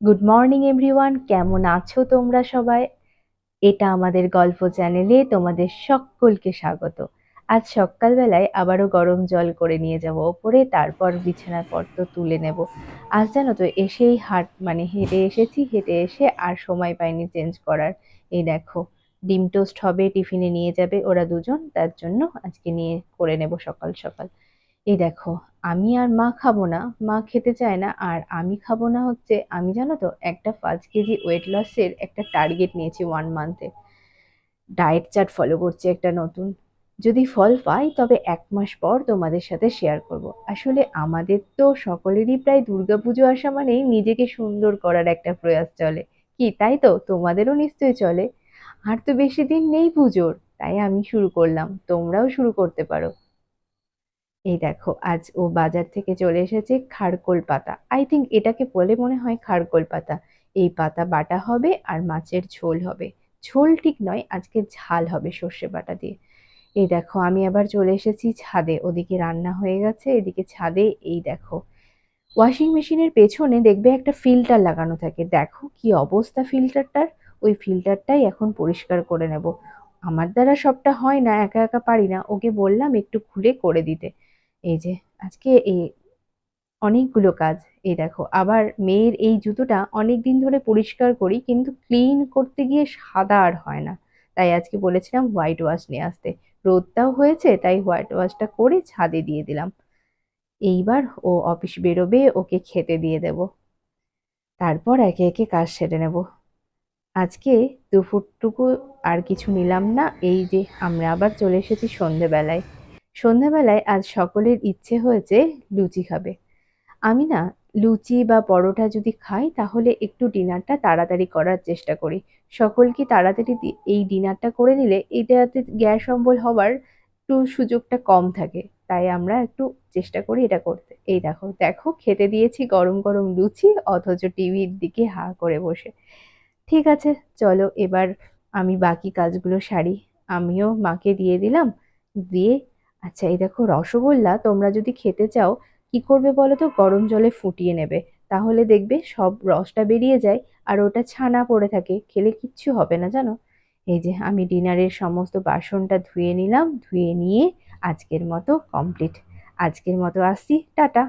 Good morning everyone, কেমন আছো তোমরা সবাই? এটা আমাদের গল্প চ্যানেলে তোমাদের সকলকে স্বাগত। আজ সকালবেলায় আবারও গরম জল করে নিয়ে যাব ওপরে, তারপর বিছানাপত্র তুলে নেব। আজ জানো তো এসেই হেঁটে এসেছি, হেঁটে এসে আর সময় পাইনি চেঞ্জ করার। এই দেখো, ডিম টোস্ট হবে, টিফিনে নিয়ে যাবে ওরা দুজন, তার জন্য আজকে নিয়ে করে নেব সকাল সকাল। এই দেখো, আমি আর মা খাবো না, মা খেতে চায় না, আর আমি খাবো না হচ্ছে, আমি জানো তো একটা 5 কেজি ওয়েট লসের একটা টার্গেট নিয়েছি 1 মান্থে। ডায়েট চার্ট ফলো করছি একটা নতুন। যদি ফল পাই তবে 1 মাস পর তোমাদের সাথে শেয়ার করব। আসলে আমাদের তো সকলেরই প্রায় দুর্গাপুজো আসা মানেই নিজেকে সুন্দর করার একটা প্রয়াস চলে। কি তাই তো? তোমাদেরও নিশ্চয়ই চলে। আর তো বেশি দিন নেই পুজোর, তাই আমি শুরু করলাম, তোমরাও শুরু করতে পারো। এই দেখো, আজ ও বাজার থেকে চলে এসেছে খারকোল পাতা, আই থিঙ্ক এটাকে বলে মনে হয় খারকোল পাতা। এই পাতা বাটা হবে আর মাছের ঝোল হবে। ঝোল ঠিক নয়, আজকে ঝাল হবে সর্ষে বাটা দিয়ে। এই দেখো, আমি আবার চলে এসেছি ছাদে, ওদিকে রান্না হয়ে গেছে, এদিকে ছাদে। এই দেখো, ওয়াশিং মেশিনের পেছনে দেখবে একটা ফিল্টার লাগানো থাকে, দেখো কি অবস্থা ফিল্টারটার। ওই ফিল্টারটাই এখন পরিষ্কার করে নেব। আমার দ্বারা সবটা হয় না, একা একা পারি না, ওকে বললাম একটু খুলে করে দিতে। এই যে, আজকে এই অনেকগুলো কাজ। এই দেখো, আবার মেয়ের এই জুতোটা অনেক দিন ধরে পরিষ্কার করি, কিন্তু ক্লিন করতে গিয়ে সাদা আর হয় না। তাই আজকে বলেছিলাম হোয়াইট ওয়াশ নিয়ে আসতে। রোদটাও হয়েছে, তাই হোয়াইট ওয়াশটা করে ছাদে দিয়ে দিলাম। এইবার ও অফিস বেরোবে, ওকে খেতে দিয়ে দেব, তারপর একে একে কাজ সেরে নেব। আজকে দুপুরটুকু আর কিছু নিলাম না। এই যে আমরা আবার চলে এসেছি সন্ধেবেলায়। সন্ধেবেলায় আজ সকলের ইচ্ছে হয়েছে লুচি খাবে। আমি না, লুচি বা পরোটা যদি খাই তাহলে একটু ডিনারটা তাড়াতাড়ি করার চেষ্টা করি। সকলকে তাড়াতাড়ি এই ডিনারটা করে নিলে এটাতে গ্যাস অম্বল হওয়ার একটু সুযোগটা কম থাকে। তাই আমরা একটু চেষ্টা করি এটা করতে। এই দেখো দেখো, খেতে দিয়েছি গরম গরম লুচি, অথচ টিভির দিকে হা করে বসে। ঠিক আছে, চলো এবার আমি বাকি কাজগুলো সারি। আমিও মাকে দিয়ে দিলাম, দিয়ে। আচ্ছা, এই দেখো রসগোল্লা, তোমরা যদি খেতে চাও কি করবে বলো তো, গরম জলে ফুটিয়ে নেবে, তাহলে দেখবে সব রসটা বেরিয়ে যায়। আর ওটা ছানা পড়ে থাকে, খেলে কিচ্ছু হবে না জানো। এই যে আমি ডিনারের সমস্ত বাসনটা ধুয়ে নিলাম, ধুয়ে নিয়ে আজকের মতো কমপ্লিট। আজকের মতো আসছি, টাটা।